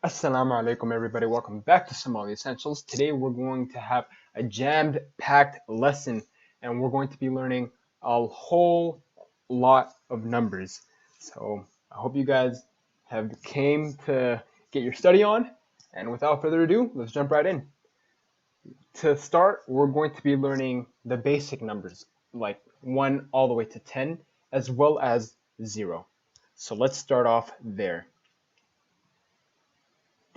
Assalamu alaikum everybody, welcome back to Somali Essentials. Today we're going to have a jammed-packed lesson and we're going to be learning a whole lot of numbers. So I hope you guys have came to get your study on, and without further ado, let's jump right in. To start, we're going to be learning the basic numbers like 1 all the way to 10 as well as 0. So let's start off there.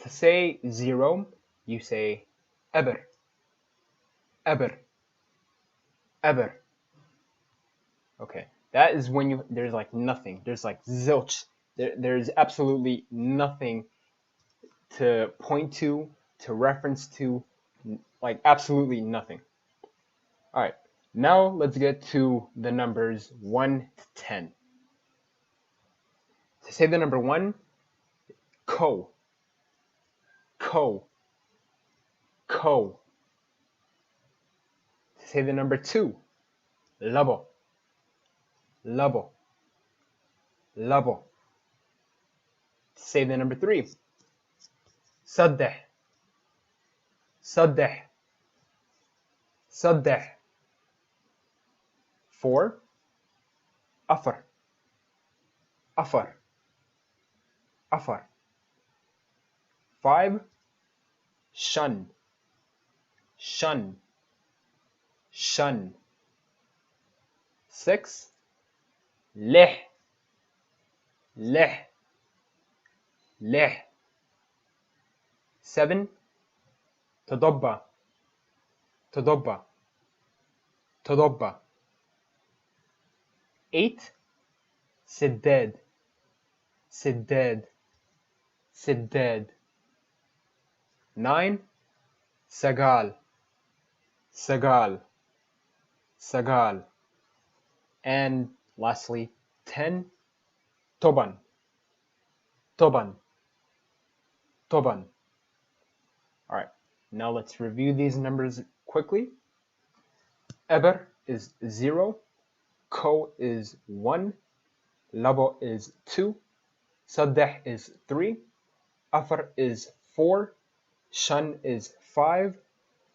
To say 0, you say eber, eber, eber. Okay, that is when there's like nothing. There's like zilch. There's absolutely nothing to point to reference to, like absolutely nothing. All right, now let's get to the numbers 1 to 10. To say the number 1, ko, ko, ko. To say the number 2, labo, labo, labo. To say the number 3, صدح, صدح, صدح. 4, أفر, أفر, أفر. 5, shun, shun, shun. 6, leh, leh, leh. 7, تضبع, تضبع, تضبع. 8, سداد, سداد, سداد. 9, سقال, سقال, سقال. And lastly, 10, طبعا, طبعا, طبعا. All right, now let's review these numbers quickly. Eber is 0, ko is 1, labo is 2, صدح is 3, afar is 4, shun is 5,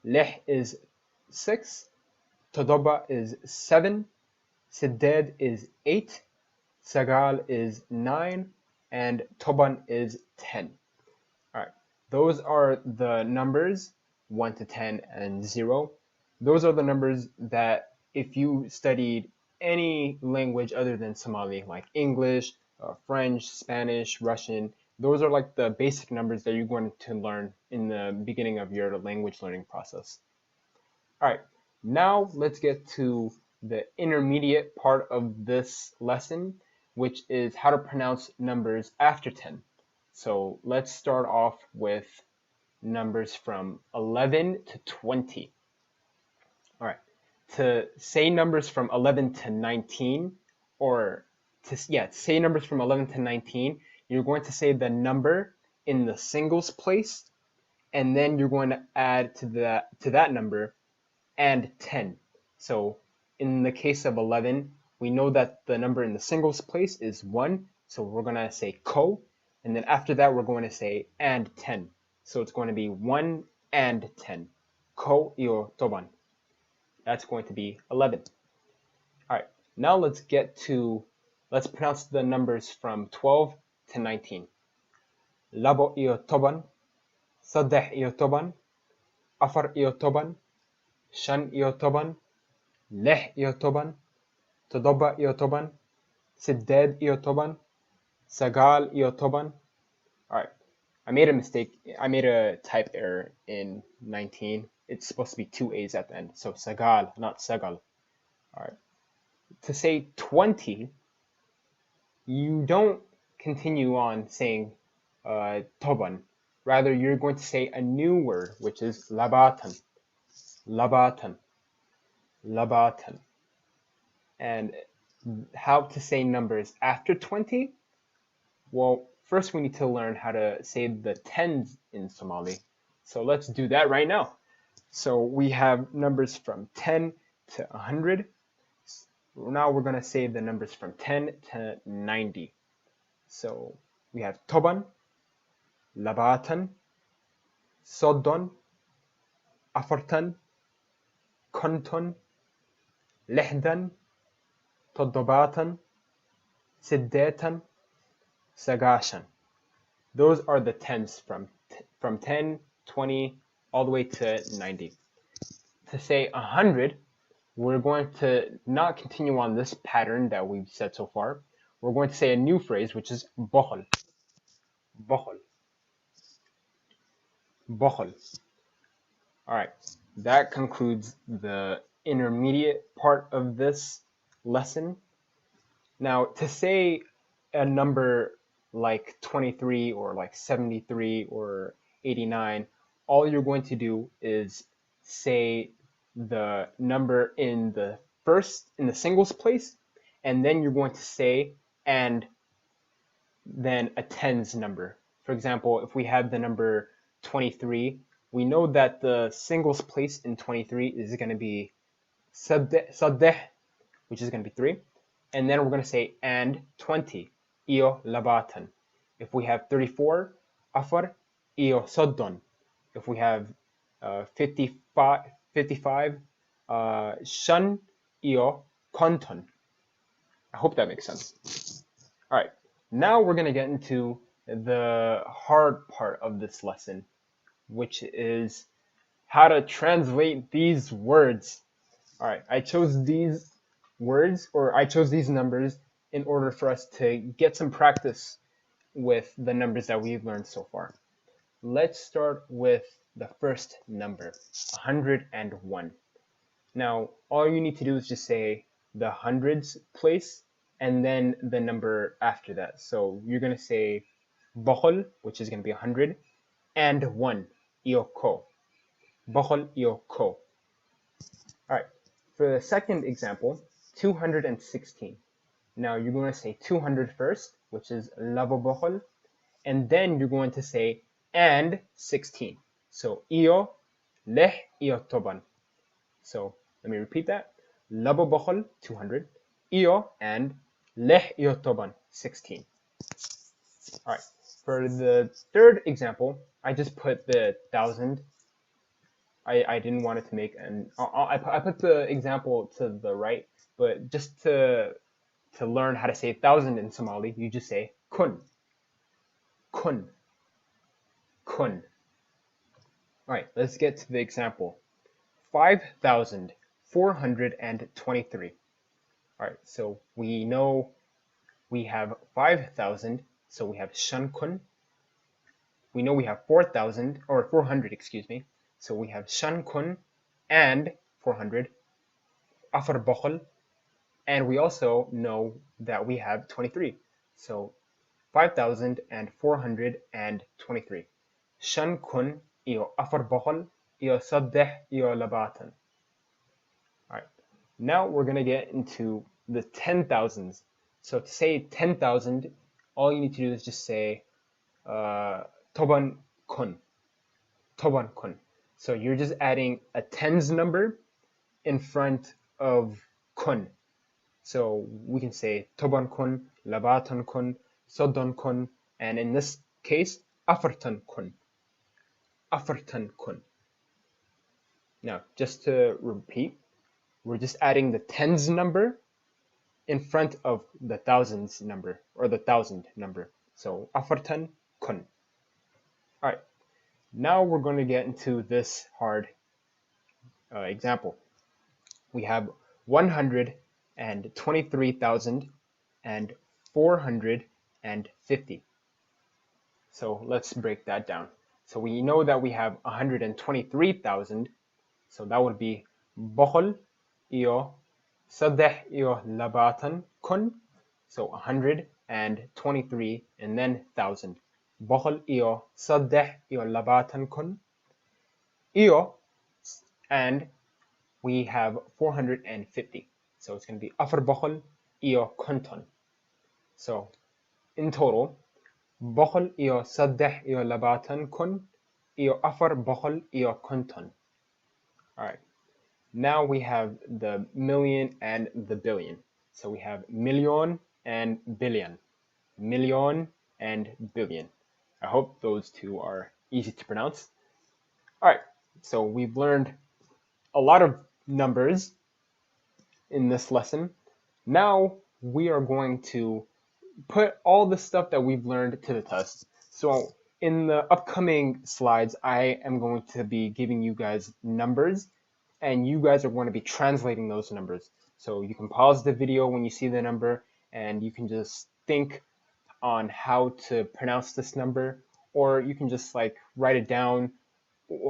leh is 6, تضبع is 7, سداد is 8, sagal is 9, and toban is 10. All right, those are the numbers 1 to 10 and 0. Those are the numbers that if you studied any language other than Somali, like English, French, Spanish, Russian, those are like the basic numbers that you're going to learn in the beginning of your language learning process. All right, now let's get to the intermediate part of this lesson, which is how to pronounce numbers after 10. So let's start off with numbers from 11 to 20. All right, to say numbers from 11 to 19, or to say numbers from 11 to 19, you're going to say the number in the singles place, and then you're going to add to that number and 10. So in the case of 11, we know that the number in the singles place is 1, so we're going to say ko, and then after that we're going to say and 10. So it's going to be 1 and 10. Ko iyo toban. That's going to be 11. All right, now let's pronounce the numbers from 12 to 19. Labo iyo toban, صدح iyo toban, afar iyo toban, shan iyo toban, leh iyo toban, تضبع iyo toban, سداد iyo toban, sagal iyo toban. All right, I made a mistake. I made a type error in 19. It's supposed to be 2 A's at the end. So sagal, not sagal. All right. To say 20, you don't continue on saying toban. Rather, you're going to say a new word, which is labatan, labatan, labatan. And how to say numbers after 20? Well, first we need to learn how to say the tens in Somali. So let's do that right now. So we have numbers from 10 to 100. Now we're going to say the numbers from 10 to 90. So we have toban, لباتن صدن أفرتن كنتن لحدن تضباطن سديتن سقاشن. Those are the tens from 10, 20, all the way to 90. To say 100, we're going to not continue on this pattern that we've said so far. We're going to say a new phrase, which is بخل. بخل. بخل. All right, that concludes the intermediate part of this lesson. Now, to say a number like 23 or like 73 or 89, all you're going to do is say the number in the singles place, and then you're going to say and then a tens number. For example, if we have the number 23, we know that the singles place in 23 is going to be صدح, which is going to be 3. And then we're going to say and 20, io labatan. If we have 34, afar, io soddon. If we have 55, shan, io konton. I hope that makes sense. All right, now we're going to get into the hard part of this lesson, which is how to translate these words. All right, I chose these words, or I chose these numbers in order for us to get some practice with the numbers that we've learned so far. Let's start with the first number, 101. Now, all you need to do is just say the hundreds place and then the number after that. So you're going to say بخل, which is going to be 100, and 1, ioko. بخل ioko. All right, for the second example, 216. Now you're going to say 200 first, which is labo بخل, and then you're going to say and 16. So io leh io toban. So let me repeat that. Labo بخل 200, io and leh io toban 16. All right. For the third example, I just put the 1,000. I didn't want it to make an. I put the example to the right, but just to learn how to say 1,000 in Somali, you just say kun, kun, kun. All right, let's get to the example. 5,423. All right, so we know we have 5,000, so we have shan kun. We know we have 4,000 or 400, excuse me. So we have shan kun and 400, afar bokhl, and we also know that we have 23. So 5,423. Shan kun iyo afar bokhl iyo saddeh iyo labatan. All right. Now we're going to get into the 10,000s. So to say 10,000, all you need to do is just say toban kun. Toban kun. So you're just adding a tens number in front of kun. So we can say toban kun, labatan kun, soddon kun, and in this case, afartan kun. Afartan kun. Now, just to repeat, we're just adding the tens number in front of the thousands number, or the 1,000 number. So afartan kun. All right. Now we're going to get into this hard example. We have 123,450. So let's break that down. So we know that we have 123,000. So that would be bokhl iyo saddeh iyo labatan kun. So 123 and then 1,000. Bokhl iyo saddeh iyo labatan kun. Iyo, and we have 450. So it's going to be afar bokhl iyo konton. So in total, bokhl iyo saddeh iyo labatan kun iyo afar bokhl iyo konton. All right. Now we have the million and the billion. So we have million and billion. Million and billion. I hope those two are easy to pronounce. All right, so we've learned a lot of numbers in this lesson. Now we are going to put all the stuff that we've learned to the test. So in the upcoming slides, I am going to be giving you guys numbers, and you guys are going to be translating those numbers. So you can pause the video when you see the number, and you can just think on how to pronounce this number, or you can just like write it down.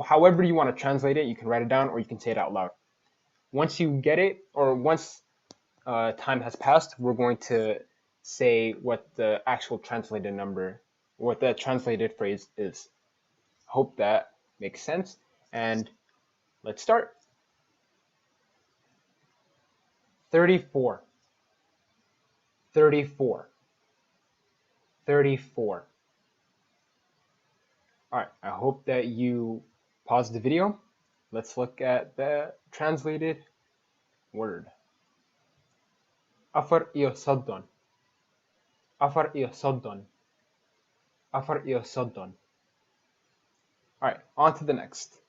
However you want to translate it, you can write it down or you can say it out loud. Once you get it, or once time has passed, we're going to say what the actual translated number, what the translated phrase is. Hope that makes sense. And let's start. 34, 34, 34. All right, I hope that you paused the video. Let's look at the translated word. Afar iyo soddon. Afar iyo soddon. Afar iyo soddon. All right, on to the next.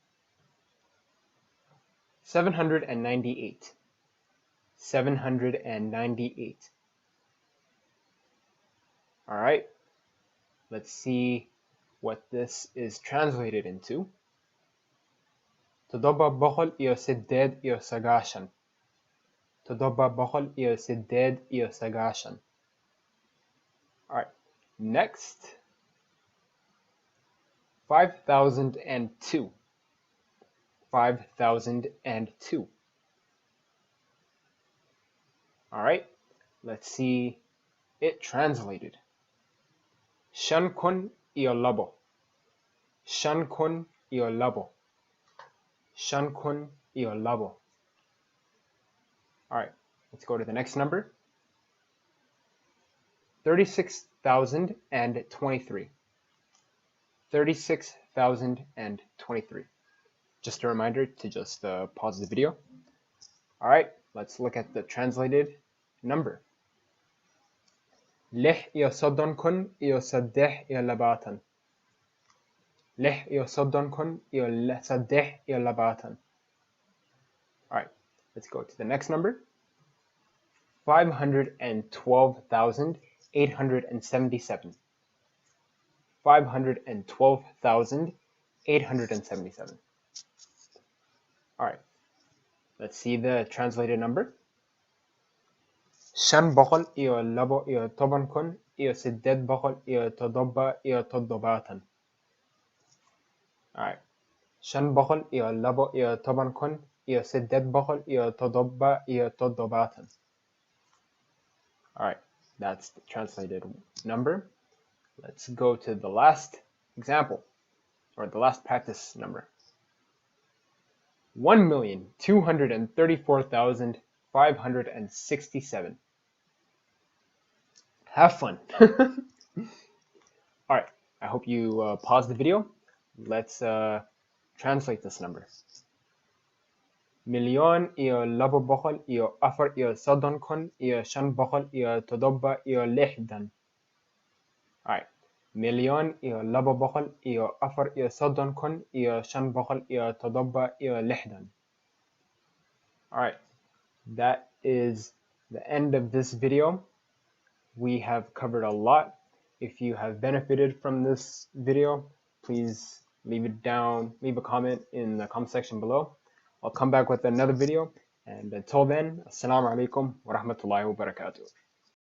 798. 798. All right, let's see what this is translated into. Toddoba boqol iyo siddeed iyo sagaashan. Toddoba boqol iyo siddeed iyo sagaashan. All right, next. 5002. 5002. All right, let's see it translated. Shan kun iyo labo. Shan kun iyo labo. Shan kun iyo labo. All right, let's go to the next number. 36,023. 36,023. Just a reminder to just pause the video. All right, let's look at the translated number. Lix iyo soddon kun iyo saddex iyo labaatan. Lix iyo soddon kun iyo saddex iyo labaatan. All right, let's go to the next number. 512,877. 512,877. All right, let's see the translated number. Shan boqol iyo labo iyo toban kun iyo siddeed boqol iyo toddoba iyo toddobaatan. All right, shan boqol iyo labo iyo toban kun iyo siddeed boqol iyo toddoba iyo toddobaatan. All right, that's the translated number. Let's go to the last example, or the last practice number. 1,234,567. Have fun. All right, I hope you pause the video. Let's translate this number. Milyon iyo labo boqol iyo afar iyo soddon kun iyo shan boqol iyo toddoba iyo lixdan. All right, milyon iyo labo boqol iyo afar iyo soddon kun iyo shan boqol iyo toddoba iyo lixdan. All right, that is the end of this video. We have covered a lot. If you have benefited from this video, please leave it down, leave a comment in the comment section below. I'll come back with another video, and until then, assalamu alaikum wa rahmatullahi wa barakatuh.